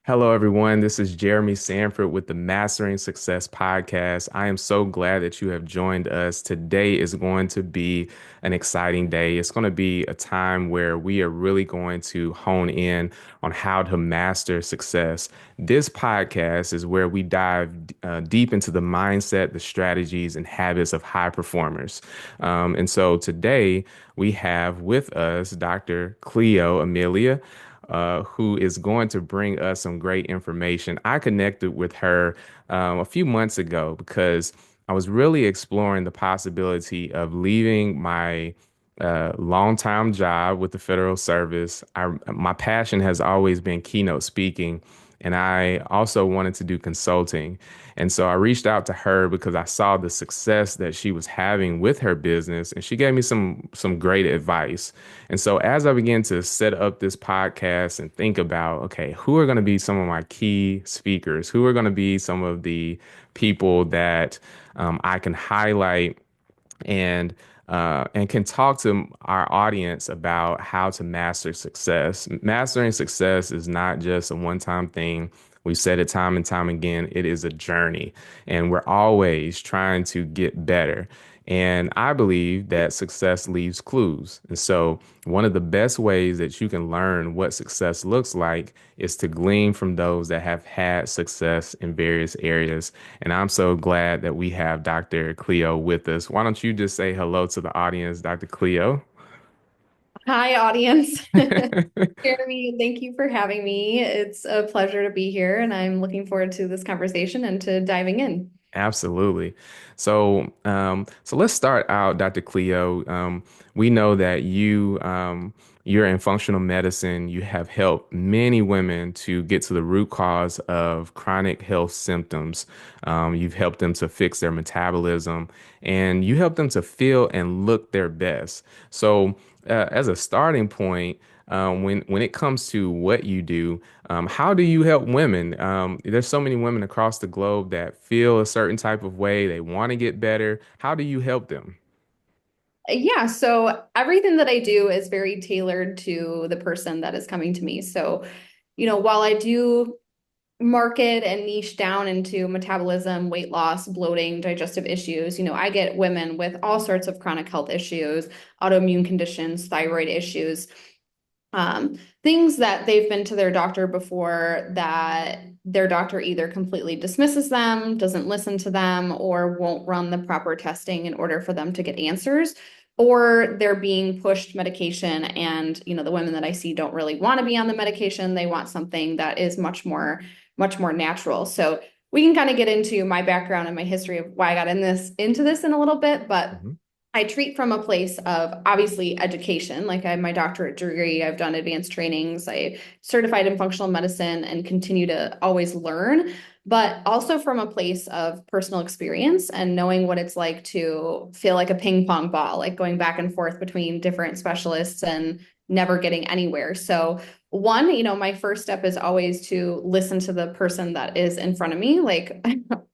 Hello, everyone. This is Jeremy Sanford with the Mastering Success podcast. I am so glad that you have joined us. Today is going to be an exciting day. It's going to be a time where we are really going to hone in on how to master success. This podcast is where we dive deep into the mindset, the strategies, and habits of high performers. And so today we have with us Dr. Cleo Amelia, who is going to bring us some great information. I connected with her a few months ago because I was really exploring the possibility of leaving my long-time job with the federal service. My passion has always been keynote speaking, and I also wanted to do consulting. And so I reached out to her because I saw the success that she was having with her business, and she gave me some great advice. And so as I began to set up this podcast and think about, okay, who are going to be some of my key speakers? Who are going to be some of the people that I can highlight and can talk to our audience about how to master success. Mastering success is not just a one-time thing. We've said it time and time again. It is a journey, and we're always trying to get better. And I believe that success leaves clues. And so, one of the best ways that you can learn what success looks like is to glean from those that have had success in various areas. And I'm so glad that we have Dr. Cleo with us. Why don't you just say hello to the audience, Dr. Cleo? Hi, audience. Jeremy, thank you for having me. It's a pleasure to be here, and I'm looking forward to this conversation and to diving in. Absolutely. So let's start out, Dr. Cleo. We know that you're in functional medicine. You have helped many women to get to the root cause of chronic health symptoms. You've helped them to fix their metabolism, and you help them to feel and look their best. So, as a starting point, when it comes to what you do, how do you help women? There's so many women across the globe that feel a certain type of way. They want to get better. How do you help them? Yeah, so everything that I do is very tailored to the person that is coming to me. So, while I do market and niche down into metabolism, weight loss, bloating, digestive issues, I get women with all sorts of chronic health issues, autoimmune conditions, thyroid issues. Things that they've been to their doctor before that their doctor either completely dismisses them, doesn't listen to them, or won't run the proper testing in order for them to get answers, or they're being pushed medication. And, the women that I see don't really want to be on the medication. They want something that is much more natural. So we can kind of get into my background and my history of why I got into this in a little bit, but Mhm. I treat from a place of obviously education. Like I have my doctorate degree, I've done advanced trainings, I certified in functional medicine and continue to always learn, but also from a place of personal experience and knowing what it's like to feel like a ping pong ball, like going back and forth between different specialists and never getting anywhere. So one, my first step is always to listen to the person that is in front of me, like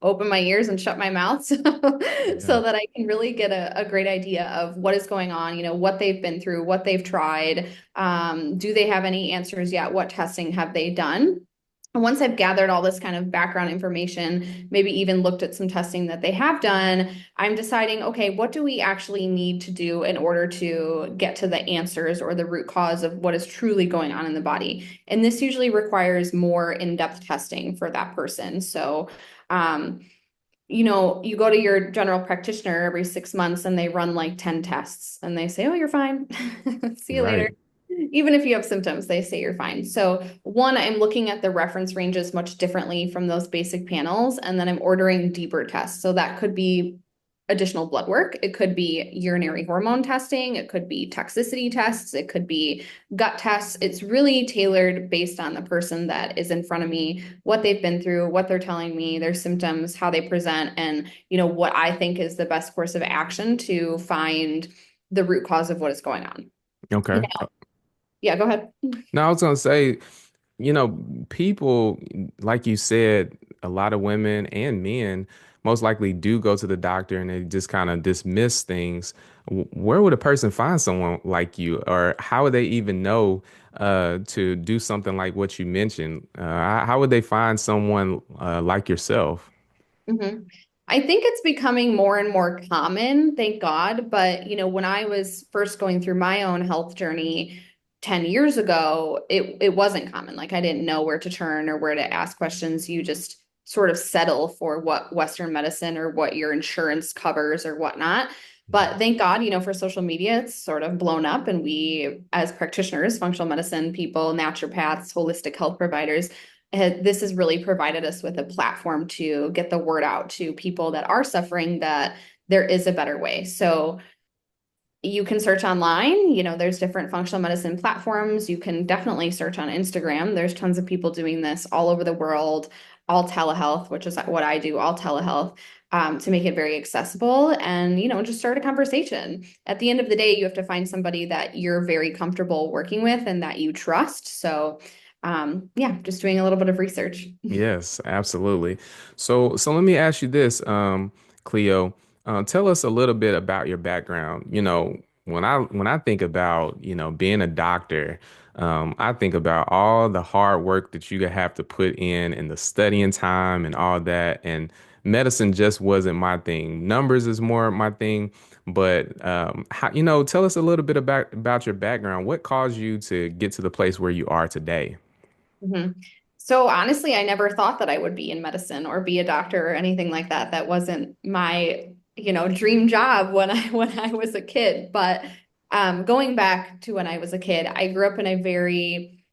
open my ears and shut my mouth Yeah. so that I can really get a great idea of what is going on, what they've been through, what they've tried. Do they have any answers yet? What testing have they done? And once I've gathered all this kind of background information, maybe even looked at some testing that they have done, I'm deciding, okay, what do we actually need to do in order to get to the answers or the root cause of what is truly going on in the body? And this usually requires more in-depth testing for that person. So, um, you go to your general practitioner every 6 months and they run like 10 tests and they say, oh, you're fine. See you later. Right. Even if you have symptoms, they say you're fine. So, one, I'm looking at the reference ranges much differently from those basic panels. And then I'm ordering deeper tests. So, that could be additional blood work. It could be urinary hormone testing. It could be toxicity tests. It could be gut tests. It's really tailored based on the person that is in front of me, what they've been through, what they're telling me, their symptoms, how they present, and what I think is the best course of action to find the root cause of what is going on. Okay. Now, yeah, go ahead. Now, I was gonna say, people, like you said, a lot of women and men, most likely do go to the doctor and they just kind of dismiss things, where would a person find someone like you, or how would they even know to do something like what you mentioned? How would they find someone like yourself? hmm I think it's becoming more and more common, thank God. But, when I was first going through my own health journey 10 years ago, it wasn't common. Like I didn't know where to turn or where to ask questions. You just sort of settle for what Western medicine or what your insurance covers or whatnot. But thank God, for social media, it's sort of blown up. And we, as practitioners, functional medicine people, naturopaths, holistic health providers, this has really provided us with a platform to get the word out to people that are suffering that there is a better way. So you can search online, there's different functional medicine platforms. You can definitely search on Instagram. There's tons of people doing this all over the world, all telehealth, which is what I do, all telehealth. To make it very accessible and just start a conversation. At the end of the day, you have to find somebody that you're very comfortable working with and that you trust. So yeah, just doing a little bit of research. Yes, absolutely. So let me ask you this, Cleo. Tell us a little bit about your background. When I think about, being a doctor, I think about all the hard work that you have to put in and the studying time and all that. And medicine just wasn't my thing. Numbers is more my thing. But tell us a little bit about your background. What caused you to get to the place where you are today? Mhm. So honestly, I never thought that I would be in medicine or be a doctor or anything like that. That wasn't my, dream job when I when I was a kid. But going back to when I was a kid, I grew up in a very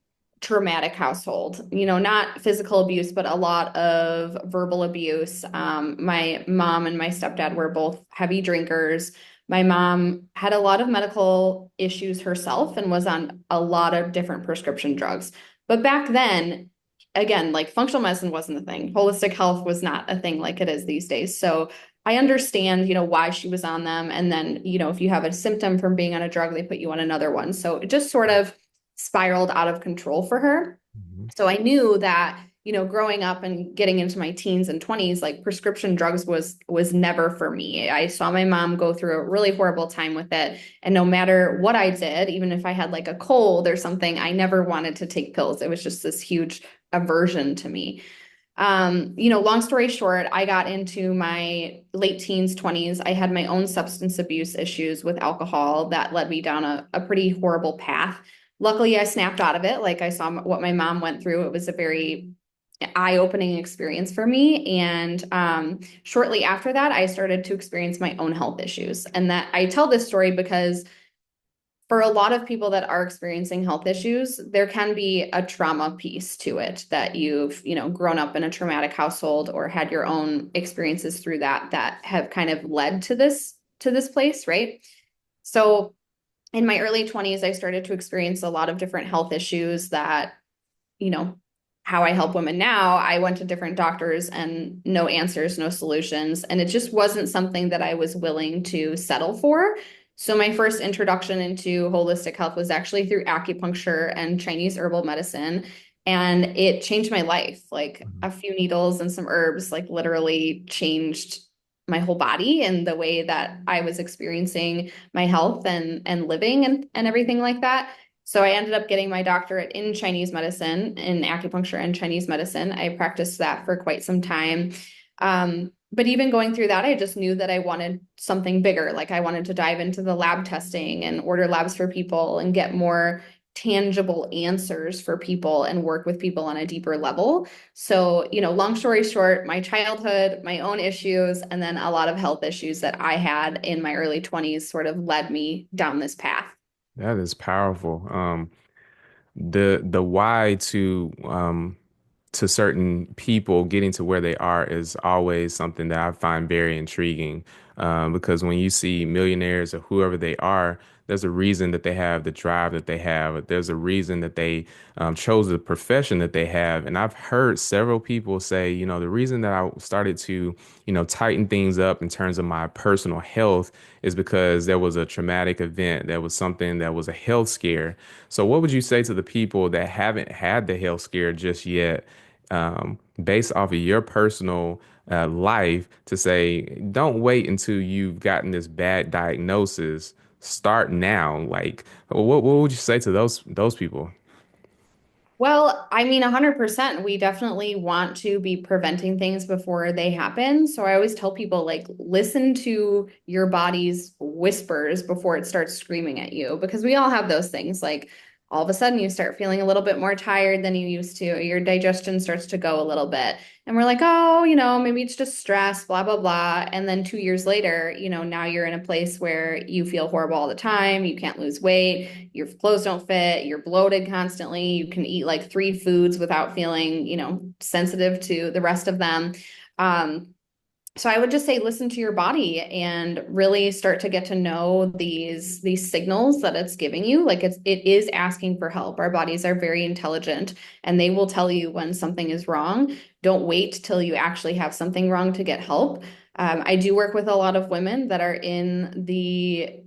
traumatic household. Not physical abuse, but a lot of verbal abuse. My mom and my stepdad were both heavy drinkers. My mom had a lot of medical issues herself and was on a lot of different prescription drugs. But back then, again, like functional medicine wasn't a thing. Holistic health was not a thing like it is these days. So I understand, why she was on them. And then, if you have a symptom from being on a drug, they put you on another one. So it just sort of spiraled out of control for her. Mhm. So I knew that, growing up and getting into my teens and 20s, like prescription drugs was never for me. I saw my mom go through a really horrible time with it. And no matter what I did, even if I had like a cold or something, I never wanted to take pills. It was just this huge aversion to me. Long story short, I got into my late teens, 20s. I had my own substance abuse issues with alcohol that led me down a pretty horrible path. Luckily, I snapped out of it. Like I saw what my mom went through. It was a very eye-opening experience for me. And shortly after that, I started to experience my own health issues. And that I tell this story because for a lot of people that are experiencing health issues, there can be a trauma piece to it that you've, grown up in a traumatic household or had your own experiences through that have kind of led to this place, right? So in my early 20s, I started to experience a lot of different health issues that, you know, how I help women now, I went to different doctors and no answers, no solutions. And it just wasn't something that I was willing to settle for. So my first introduction into holistic health was actually through acupuncture and Chinese herbal medicine. And it changed my life. Like Mhm. a few needles and some herbs, like literally changed my whole body and the way that I was experiencing my health and living and everything like that. So I ended up getting my doctorate in Chinese medicine, in acupuncture and Chinese medicine. I practiced that for quite some time. But even going through that, I just knew that I wanted something bigger. Like I wanted to dive into the lab testing and order labs for people and get more tangible answers for people and work with people on a deeper level. So, long story short, my childhood, my own issues, and then a lot of health issues that I had in my early 20s sort of led me down this path. That is powerful. The why to certain people getting to where they are is always something that I find very intriguing. Because when you see millionaires or whoever they are, there's a reason that they have the drive that they have. There's a reason that they chose the profession that they have. And I've heard several people say, the reason that I started to, tighten things up in terms of my personal health is because there was a traumatic event. There was something that was a health scare. So what would you say to the people that haven't had the health scare just yet? based off of your personal life to say, don't wait until you've gotten this bad diagnosis. Start now. Like, what would you say to those people? Well, I mean, 100%. We definitely want to be preventing things before they happen. So I always tell people, like, listen to your body's whispers before it starts screaming at you, because we all have those things. Like, all of a sudden, you start feeling a little bit more tired than you used to. Your digestion starts to go a little bit. And we're like, oh, maybe it's just stress, blah, blah, blah. And then 2 years later, now you're in a place where you feel horrible all the time. You can't lose weight. Your clothes don't fit. You're bloated constantly. You can eat like three foods without feeling, sensitive to the rest of them. Um, so I would just say listen to your body and really start to get to know these signals that it's giving you. Like it is asking for help. Our bodies are very intelligent and they will tell you when something is wrong. Don't wait till you actually have something wrong to get help. I do work with a lot of women that are in the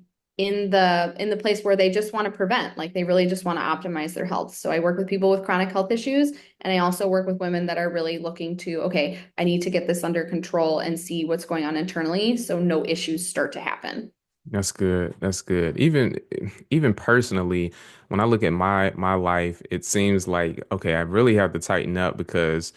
place where they just want to prevent, like they really just want to optimize their health. So I work with people with chronic health issues, and I also work with women that are really looking to, okay, I need to get this under control and see what's going on internally so no issues start to happen. That's good. That's good. Even personally, when I look at my life, it seems like okay, I really have to tighten up because,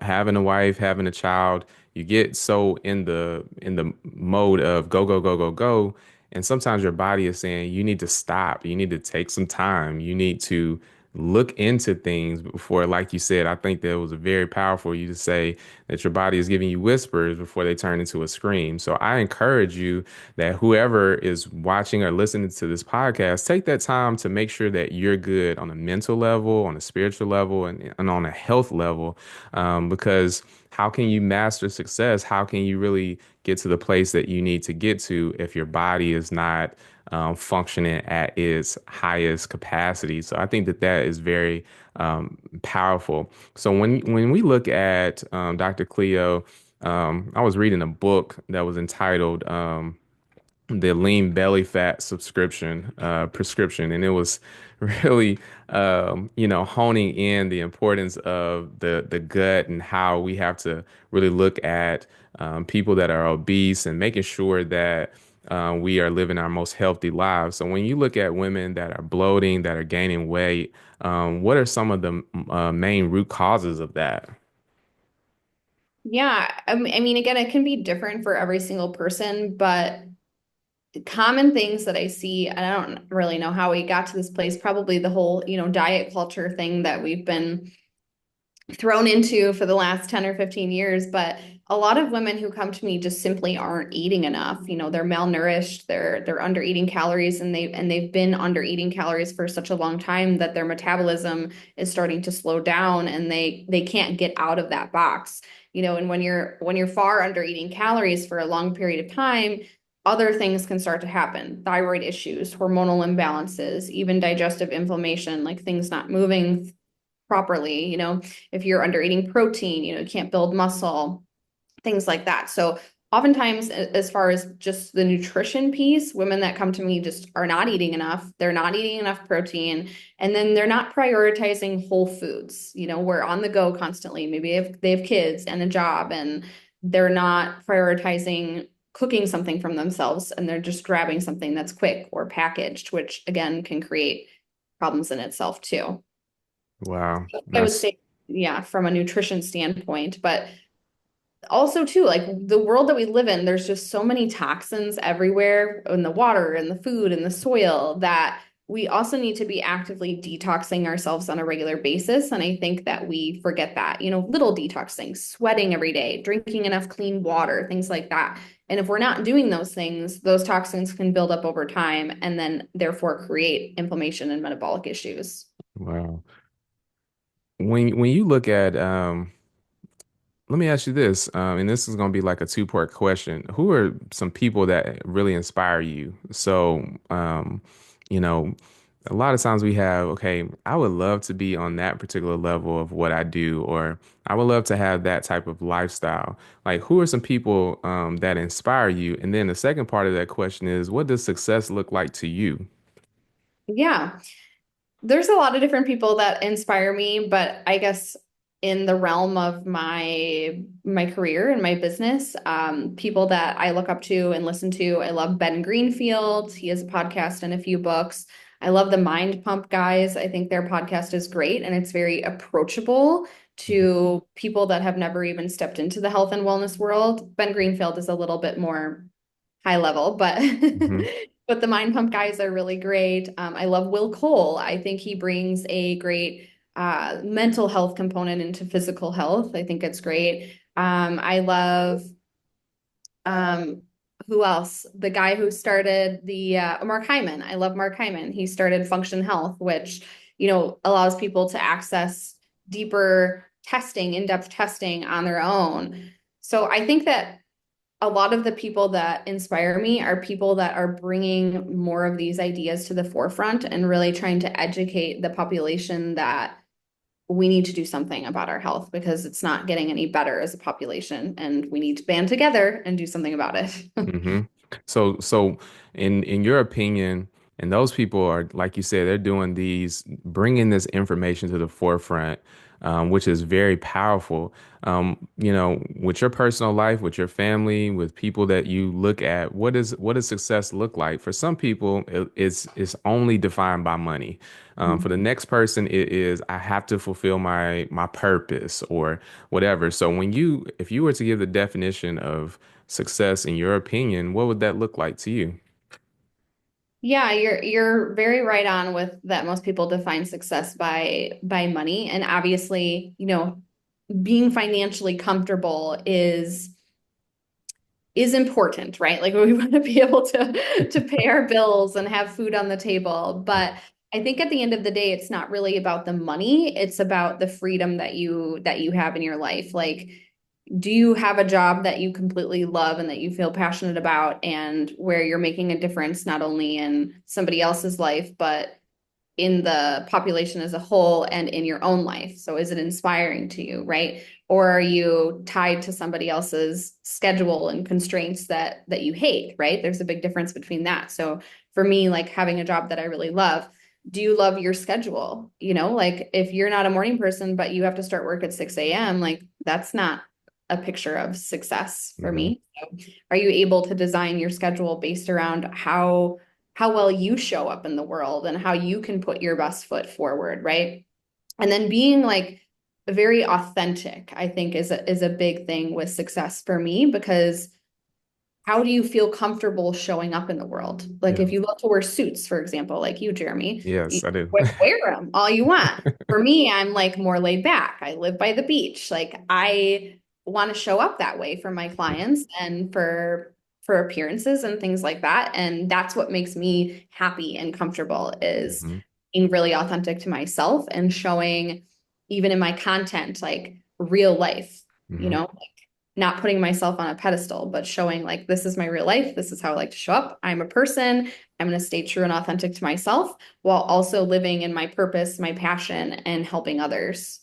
having a wife, having a child, you get so in the mode of go, go, go, go, go, and sometimes your body is saying you need to stop. You need to take some time. You need to look into things before, like you said, I think that was very powerful you to say that your body is giving you whispers before they turn into a scream. So I encourage you that whoever is watching or listening to this podcast, take that time to make sure that you're good on a mental level, on a spiritual level, and on a health level. Because how can you master success? How can you really get to the place that you need to get to if your body is not functioning at its highest capacity? So I think that that is very powerful. So when we look at Dr. Cleo, I was reading a book that was entitled the lean belly fat subscription prescription, and it was really honing in the importance of the gut and how we have to really look at people that are obese and making sure that we are living our most healthy lives. So when you look at women that are bloating, that are gaining weight, what are some of the main root causes of that? Yeah, I mean, again, it can be different for every single person, but common things that I see, and I don't really know how we got to this place, probably the whole, diet culture thing that we've been thrown into for the last 10 or 15 years. But a lot of women who come to me just simply aren't eating enough. They're malnourished, they're under eating calories, and they've been under eating calories for such a long time that their metabolism is starting to slow down and they can't get out of that box. And when you're far under eating calories for a long period of time, other things can start to happen: thyroid issues, hormonal imbalances, even digestive inflammation, like things not moving properly. If you're under eating protein, you can't build muscle, things like that. So oftentimes, as far as just the nutrition piece, women that come to me just are not eating enough. They're not eating enough protein, and then they're not prioritizing whole foods. We're on the go constantly. Maybe they have kids and a job, and they're not prioritizing cooking something from themselves, and they're just grabbing something that's quick or packaged, which again can create problems in itself too. Wow, I would that's say, yeah, from a nutrition standpoint, but also too, like the world that we live in, there's just so many toxins everywhere in the water and the food and the soil that we also need to be actively detoxing ourselves on a regular basis. And I think that we forget that, little detox things, sweating every day, drinking enough clean water, things like that. And if we're not doing those things, those toxins can build up over time and then therefore create inflammation and metabolic issues. wow. When you look at let me ask you this, and this is going to be like a two-part question. Who are some people that really inspire you? So, you know, a lot of times we have, okay, I would love to be on that particular level of what I do, or I would love to have that type of lifestyle. Like, who are some people that inspire you? And then the second part of that question is, what does success look like to you? Yeah. There's a lot of different people that inspire me, but I guess in the realm of my career and my business. People that I look up to and listen to. I love Ben Greenfield. He has a podcast and a few books. I love the Mind Pump guys. I think their podcast is great and it's very approachable to people that have never even stepped into the health and wellness world. Ben Greenfield is a little bit more high level, but Hmm. but the Mind Pump guys are really great. I love Will Cole. I think he brings a great mental health component into physical health. I think it's great. I love um, who else? The guy who started the Mark Hyman. I love Mark Hyman. He started Function Health, which allows people to access deeper testing, in-depth testing on their own. So I think that a lot of the people that inspire me are people that are bringing more of these ideas to the forefront and really trying to educate the population that we need to do something about our health because it's not getting any better as a population and we need to band together and do something about it. Hmm. So in your opinion, and those people are, like you said, they're doing these, bringing this information to the forefront, which is very powerful. With your personal life, with your family, with people that you look at, what does success look like? For some people, it's only defined by money. For the next person, it is I have to fulfill my purpose or whatever. So if you were to give the definition of success in your opinion, what would that look like to you? Yeah, you're very right on with that most people define success by money. And obviously, being financially comfortable is important, right? Like we want to be able to pay our bills and have food on the table. But I think at the end of the day, it's not really about the money. It's about the freedom that you have in your life. Like, do you have a job that you completely love and that you feel passionate about and where you're making a difference not only in somebody else's life, but in the population as a whole and in your own life. So is it inspiring to you, right? Or are you tied to somebody else's schedule and constraints that you hate, right? There's a big difference between that. So for me, like having a job that I really love, do you love your schedule? Like if you're not a morning person, but you have to start work at 6 a.m., like that's not a picture of success for Hmm. me. So are you able to design your schedule based around how well you show up in the world and how you can put your best foot forward, right? And then being like very authentic, I think is a big thing with success for me because how do you feel comfortable showing up in the world? Like Yeah. if you love to wear suits, for example, like you, Jeremy, you Yes, I do. wear them all you want. For me, I'm like more laid back. I live by the beach. Like I want to show up that way for my clients and for appearances and things like that. And that's what makes me happy and comfortable is Hmm. being really authentic to myself and showing even in my content like real life, Hmm. not putting myself on a pedestal, but showing like this is my real life. This is how I like to show up. I'm a person. I'm going to stay true and authentic to myself while also living in my purpose, my passion, and helping others.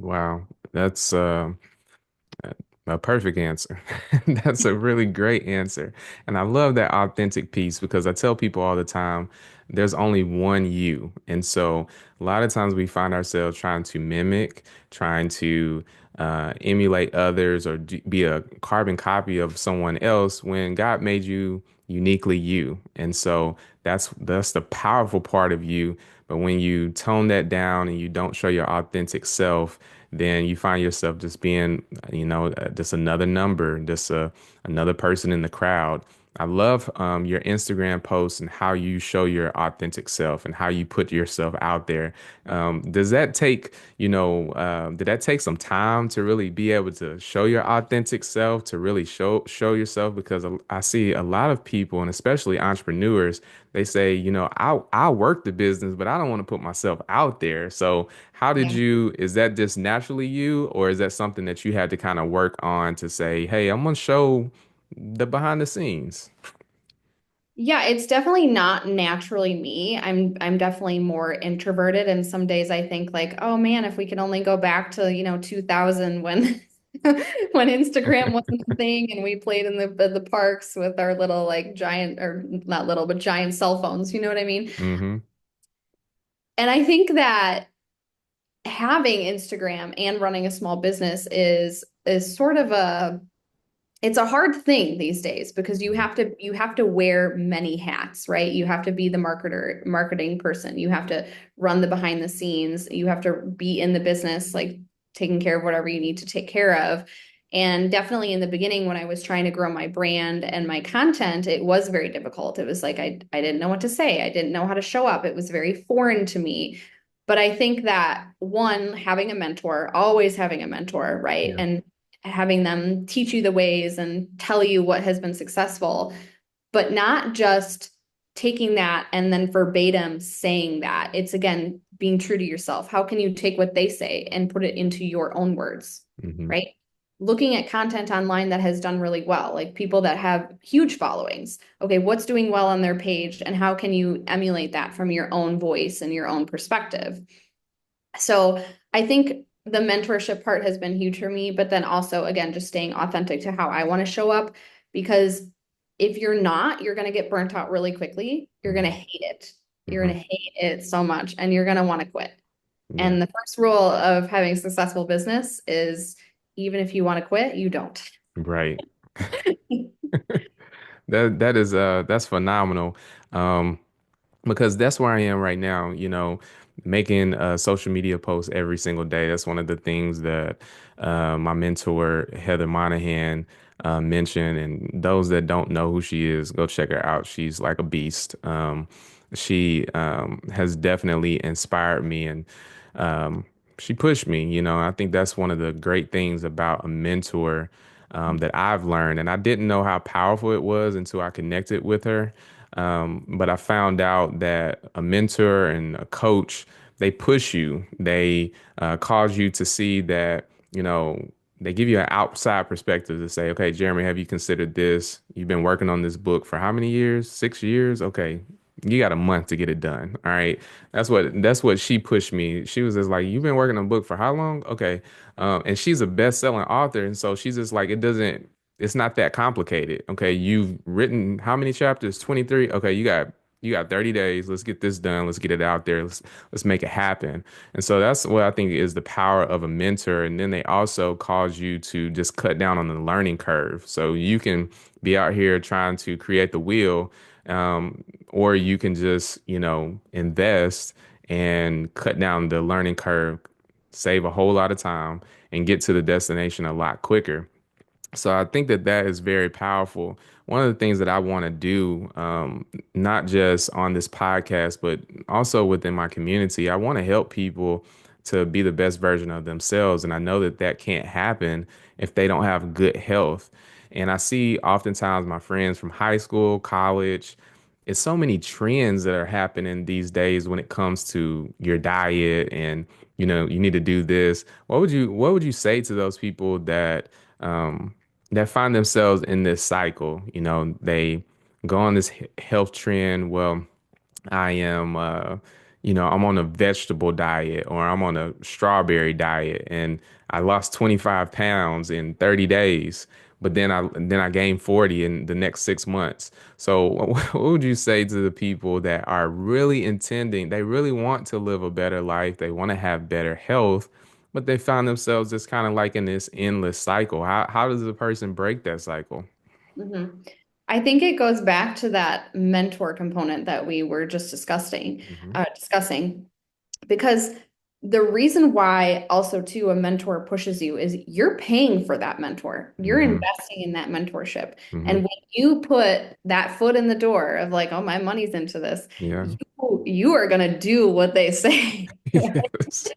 Wow. That's a perfect answer. That's a really great answer. And I love that authentic piece because I tell people all the time, there's only one you. And so a lot of times we find ourselves trying to mimic, trying to emulate others or be a carbon copy of someone else when God made you uniquely you. And so that's the powerful part of you. But when you tone that down and you don't show your authentic self, then you find yourself just being, just another number, just another person in the crowd. I love your Instagram posts and how you show your authentic self and how you put yourself out there. Does that take, did that take some time to really be able to show your authentic self, to really show yourself? Because I see a lot of people, and especially entrepreneurs, they say, I'll work the business, but I don't want to put myself out there. So Yeah. is that just naturally you, or is that something that you had to kind of work on to say, hey, I'm gonna show the behind the scenes? Yeah, it's definitely not naturally me. I'm definitely more introverted and some days I think like, oh man, if we could only go back to, 2000 when when Instagram wasn't a thing and we played in the parks with our little like giant or not little but giant cell phones, you know what I mean? Hmm. And I think that having Instagram and running a small business is sort of a it's a hard thing these days because you have to wear many hats, right? You have to be the marketing person. You have to run the behind the scenes. You have to be in the business, like taking care of whatever you need to take care of. And definitely in the beginning, when I was trying to grow my brand and my content, it was very difficult. It was like I didn't know what to say. I didn't know how to show up. It was very foreign to me. But I think that one, having a mentor, always having a mentor, right? Yeah. And having them teach you the ways and tell you what has been successful, but not just taking that and then verbatim saying that. It's again being true to yourself. How can you take what they say and put it into your own words, Hmm. right? Looking at content online that has done really well, like people that have huge followings. Okay, what's doing well on their page, and how can you emulate that from your own voice and your own perspective? So I think the mentorship part has been huge for me, but then also, again, just staying authentic to how I want to show up. Because if you're not, you're going to get burnt out really quickly. You're going to Hmm. hate it. You're Hmm. going to hate it so much, and you're going to want to quit. Yeah. And the first rule of having a successful business is even if you want to quit, you don't. Right. That's phenomenal. Um, because that's where I am right now, making social media posts every single day. That's one of the things that my mentor, Heather Monahan, mentioned. And those that don't know who she is, go check her out. She's like a beast. She has definitely inspired me and um, she pushed me. I think that's one of the great things about a mentor that I've learned. And I didn't know how powerful it was until I connected with her. But I found out that a mentor and a coach, they push you. They cause you to see that, they give you an outside perspective to say, okay, Jeremy, have you considered this? You've been working on this book for how many years? 6 years? Okay. You got a month to get it done. All right. That's what she pushed me. She was just like, you've been working on a book for how long? Okay. And she's a best-selling author. And so she's just like, it's not that complicated. Okay, you've written how many chapters? 23. Okay, you got 30 days. Let's get this done. Let's get it out there. Let's make it happen. And so that's what I think is the power of a mentor. And then they also cause you to just cut down on the learning curve. So you can be out here trying to create the wheel, or you can just, invest and cut down the learning curve, save a whole lot of time, and get to the destination a lot quicker. So I think that is very powerful. One of the things that I want to do, not just on this podcast, but also within my community, I want to help people to be the best version of themselves. And I know that that can't happen if they don't have good health. And I see oftentimes my friends from high school, college, it's so many trends that are happening these days when it comes to your diet and you need to do this. What would you say to those people um that find themselves in this cycle? They go on this health trend. Well, I am, I'm on a vegetable diet or I'm on a strawberry diet and I lost 25 pounds in 30 days, but then I gained 40 in the next 6 months. So what would you say to the people that are really they really want to live a better life, they want to have better health, but they find themselves just kind of like in this endless cycle? How does a person break that cycle? Mhm. I think it goes back to that mentor component that we were just Hmm. discussing, because the reason why also too a mentor pushes you is you're paying for that mentor. You're Hmm. investing in that mentorship. And Hmm. when you put that foot in the door of like, oh, my money's into this, Yeah. you are going to do what they say. Yes.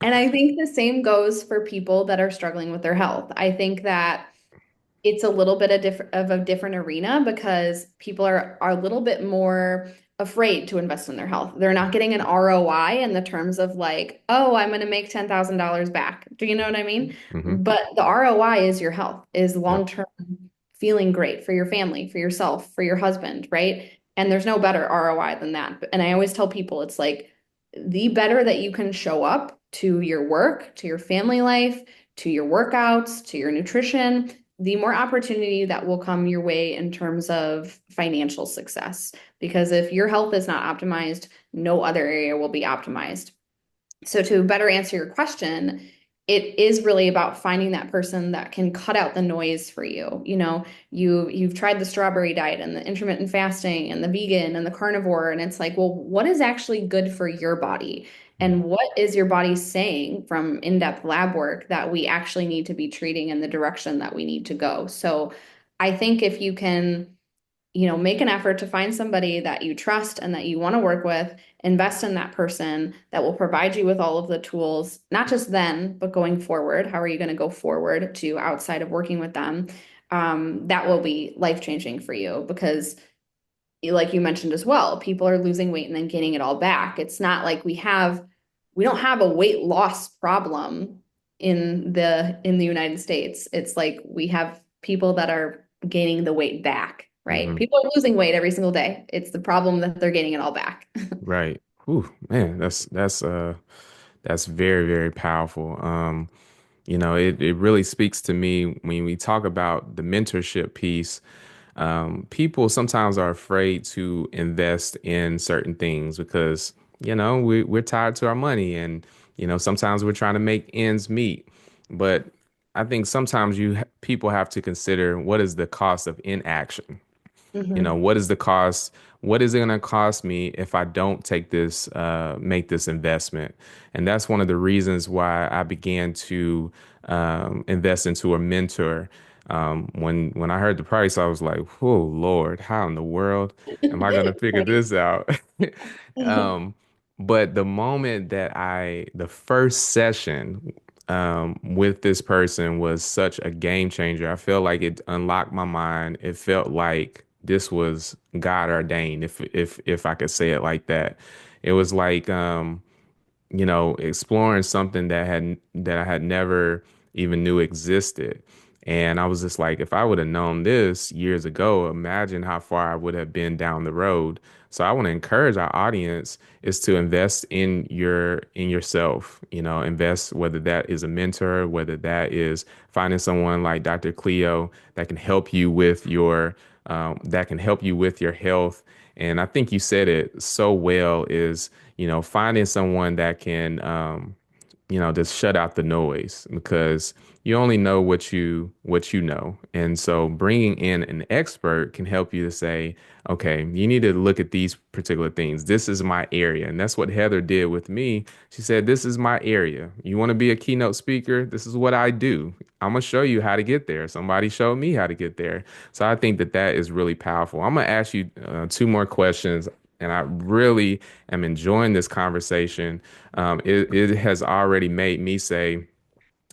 And I think the same goes for people that are struggling with their health. I think that it's a little bit of a different arena because people are a little bit more afraid to invest in their health. They're not getting an ROI in the terms of like, oh, I'm going to make $10,000 back. Do you know what I mean? Hmm. But the ROI is your health, is Yep. long-term feeling great for your family, for yourself, for your husband, right? And there's no better ROI than that. And I always tell people it's like the better that you can show up to your work, to your family life, to your workouts, to your nutrition, the more opportunity that will come your way in terms of financial success. Because if your health is not optimized, no other area will be optimized. So to better answer your question, it is really about finding that person that can cut out the noise for you. You've tried the strawberry diet and the intermittent fasting and the vegan and the carnivore, and it's like, well, what is actually good for your body? And what is your body saying from in-depth lab work that we actually need to be treating in the direction that we need to go? So I think if you can make an effort to find somebody that you trust and that you want to work with, invest in that person that will provide you with all of the tools, not just then, but going forward. How are you going to go forward to outside of working with them? That will be life-changing for you because, like you mentioned as well, people are losing weight and then gaining it all back. It's not like we don't have a weight loss problem in the United States. It's like we have people that are gaining the weight back, right? Hmm. People are losing weight every single day. It's the problem that they're gaining it all back. Right. Ooh, man, that's very, very powerful. It really speaks to me when we talk about the mentorship piece. People sometimes are afraid to invest in certain things because, we're tied to our money and, sometimes we're trying to make ends meet. But I think sometimes people have to consider what is the cost of inaction. Mhm. What is the cost? What is it going to cost me if I don't make this investment? And that's one of the reasons why I began to invest into a mentor. When I heard the price, I was like, "Oh Lord, how in the world am I going to figure Right. this out?" Um, but the first session with this person was such a game changer. I felt like it unlocked my mind. It felt like this was God ordained, if I could say it like that. It was like exploring something that I had never even knew existed. And I was just like, if I would have known this years ago, imagine how far I would have been down the road. So I want to encourage our audience is to invest in yourself, invest whether that is a mentor, whether that is finding someone like Dr. Cleo that can help you with your health. And I think you said it so well is finding someone that can, just shut out the noise because you only know what you know. And so bringing in an expert can help you to say, okay, you need to look at these particular things. This is my area. And that's what Heather did with me. She said, this is my area. You want to be a keynote speaker? This is what I do. I'm going to show you how to get there. Somebody showed me how to get there. So I think that is really powerful. I'm going to ask you two more questions. And I really am enjoying this conversation. It has already made me say,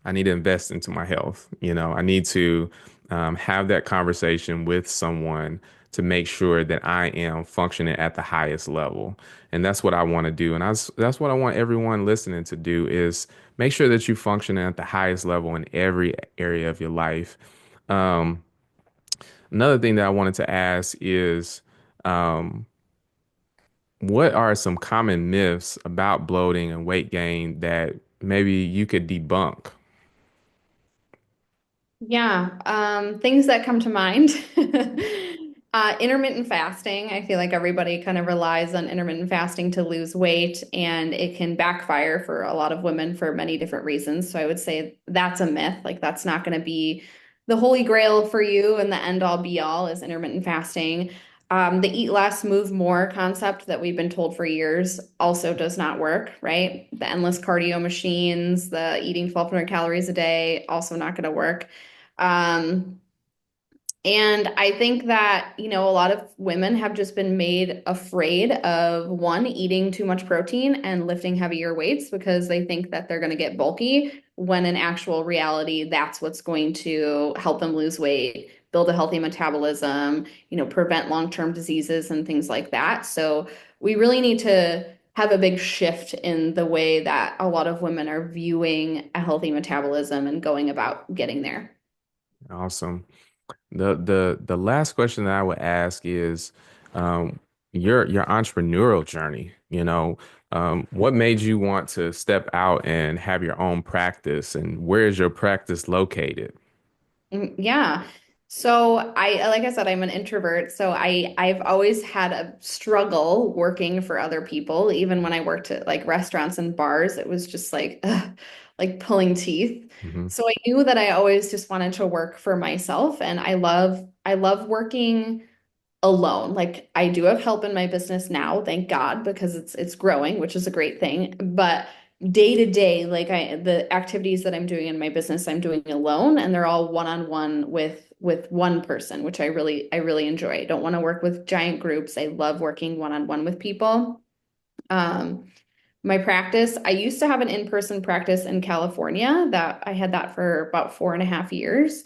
I need to invest into my health. I need to have that conversation with someone to make sure that I am functioning at the highest level. And that's what I want to do. And that's what I want everyone listening to do is make sure that you function at the highest level in every area of your life. Um, Another thing that I wanted to ask is, um, what are some common myths about bloating and weight gain that maybe you could debunk? Yeah, things that come to mind. Intermittent fasting. I feel like everybody kind of relies on intermittent fasting to lose weight, and it can backfire for a lot of women for many different reasons. So I would say that's a myth. Like that's not going to be the holy grail for you, and the end all be all is intermittent fasting. The eat less, move more concept that we've been told for years also does not work, right? The endless cardio machines, the eating 1,200 calories a day, also not going to work. Um, and I think that, a lot of women have just been made afraid of one, eating too much protein and lifting heavier weights because they think that they're going to get bulky, when in actual reality, that's what's going to help them lose weight, build a healthy metabolism, prevent long-term diseases and things like that. So we really need to have a big shift in the way that a lot of women are viewing a healthy metabolism and going about getting there. Awesome. The last question that I would ask is um, your entrepreneurial journey. What made you want to step out and have your own practice, and where is your practice located? Yeah. So like I said, I'm an introvert. So I've always had a struggle working for other people. Even when I worked at like restaurants and bars, it was just like, ugh, like pulling teeth. Hmm. So I knew that I always just wanted to work for myself. And I love working alone. Like I do have help in my business now, thank God, because it's growing, which is a great thing. But day to day, like the activities that I'm doing in my business, I'm doing alone, and they're all one-on-one with one person, which I really enjoy. I don't want to work with giant groups. I love working one-on-one with people. Um, my practice, I used to have an in-person practice in California that I had that for about 4.5 years.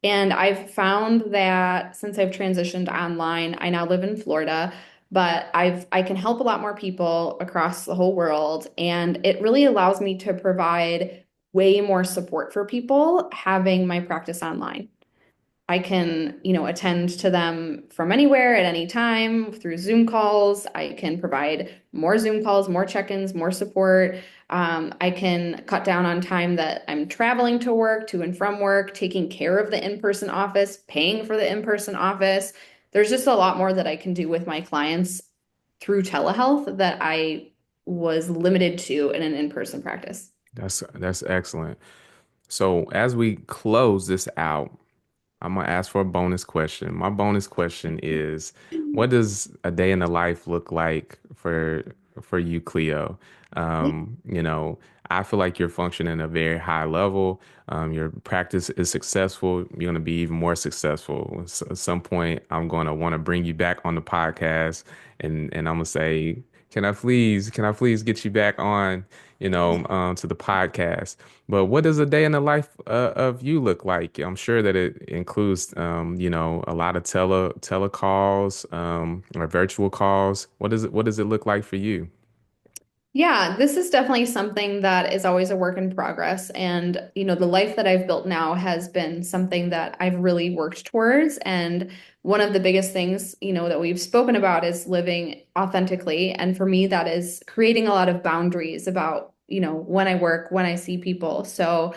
And I've found that since I've transitioned online, I now live in Florida, but I can help a lot more people across the whole world. And it really allows me to provide way more support for people having my practice online. I can, attend to them from anywhere at any time through Zoom calls. I can provide more Zoom calls, more check-ins, more support. I can cut down on time that I'm traveling to work, to and from work, taking care of the in-person office, paying for the in-person office. There's just a lot more that I can do with my clients through telehealth that I was limited to in an in-person practice. That's excellent. So as we close this out, I'm gonna ask for a bonus question. My bonus question is, what does a day in the life look like for you, Cleo? You know, I feel like you're functioning at a very high level. Your practice is successful. You're gonna be even more successful. So at some point, I'm gonna want to bring you back on the podcast, and I'm gonna say, can I please get you back on, to the podcast? But what does a day in the life of you look like? I'm sure that it includes, a lot of telecalls, or virtual calls. What does it look like for you? Yeah, this is definitely something that is always a work in progress. And, the life that I've built now has been something that I've really worked towards. And one of the biggest things, that we've spoken about is living authentically. And for me, that is creating a lot of boundaries about, when I work, when I see people. So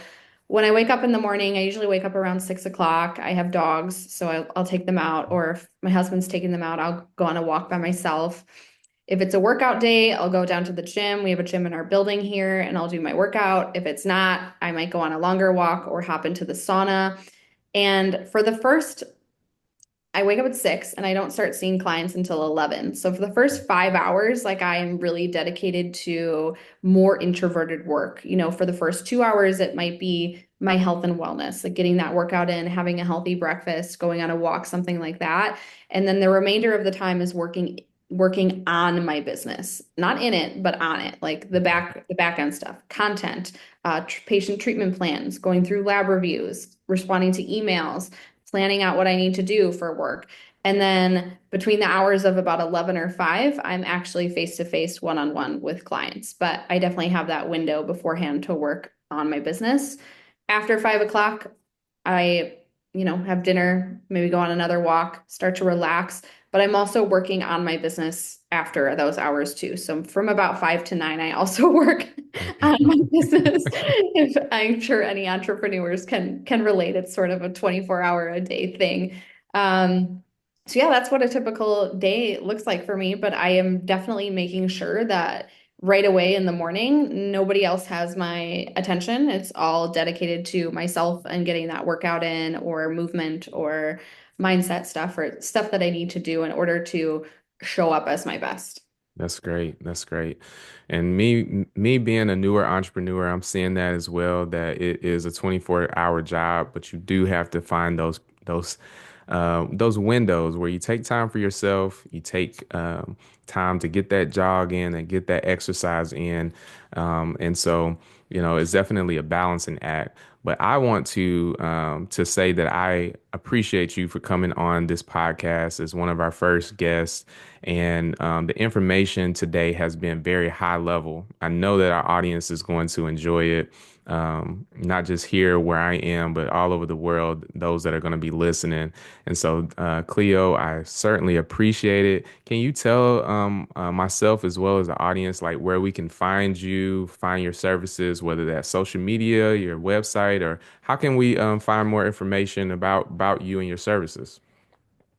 when I wake up in the morning, I usually wake up around 6 o'clock. I have dogs, so I'll take them out, or if my husband's taking them out, I'll go on a walk by myself. If it's a workout day, I'll go down to the gym. We have a gym in our building here and I'll do my workout. If it's not, I might go on a longer walk or hop into the sauna. And for the first I wake up at 6 and I don't start seeing clients until 11. So for the first 5 hours, like I am really dedicated to more introverted work. For the first 2 hours, it might be my health and wellness, like getting that workout in, having a healthy breakfast, going on a walk, something like that. And then the remainder of the time is working on my business, not in it, but on it, like the back end stuff, content, patient treatment plans, going through lab reviews, responding to emails, planning out what I need to do for work. And then between the hours of about 11 or 5, I'm actually face to face one-on-one with clients. But I definitely have that window beforehand to work on my business. After 5 o'clock, I, have dinner, maybe go on another walk, start to relax. But I'm also working on my business after those hours too. So from about 5 to 9, I also work on my business. If I'm sure any entrepreneurs can relate. It's sort of a 24-hour a day thing. So yeah, that's what a typical day looks like for me. But I am definitely making sure that right away in the morning, nobody else has my attention. It's all dedicated to myself and getting that workout in or movement or mindset stuff or stuff that I need to do in order to show up as my best. That's great. That's great. And me being a newer entrepreneur, I'm seeing that as well, that it is a 24-hour job, but you do have to find those windows where you take time for yourself, you take time to get that jog in and get that exercise in. And so, it's definitely a balancing act. But I want to say that I appreciate you for coming on this podcast as one of our first guests. And the information today has been very high level. I know that our audience is going to enjoy it, not just here where I am, but all over the world, those that are going to be listening. And so, Cleo, I certainly appreciate it. Can you tell myself as well as the audience, like where we can find you, find your services, whether that's social media, your website? website, or how can we find more information about you and your services?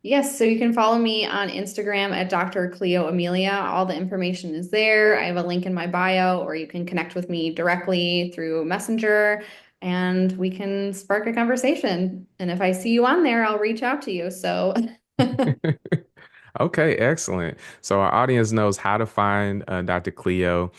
Yes, so you can follow me on Instagram at Dr. Cleo Amelia. All the information is there. I have a link in my bio, or you can connect with me directly through Messenger and we can spark a conversation. And if I see you on there, I'll reach out to you. So Okay, excellent. So our audience knows how to find Dr. Cleo.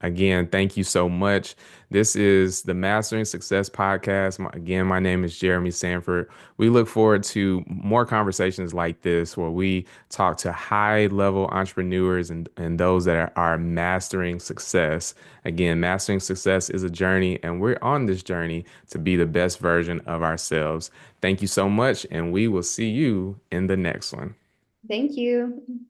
Again, thank you so much. This is the Mastering Success podcast. Again, my name is Jeremy Sanford. We look forward to more conversations like this where we talk to high level entrepreneurs and those that are mastering success. Again, mastering success is a journey, and we're on this journey to be the best version of ourselves. Thank you so much, and we will see you in the next one. thank you.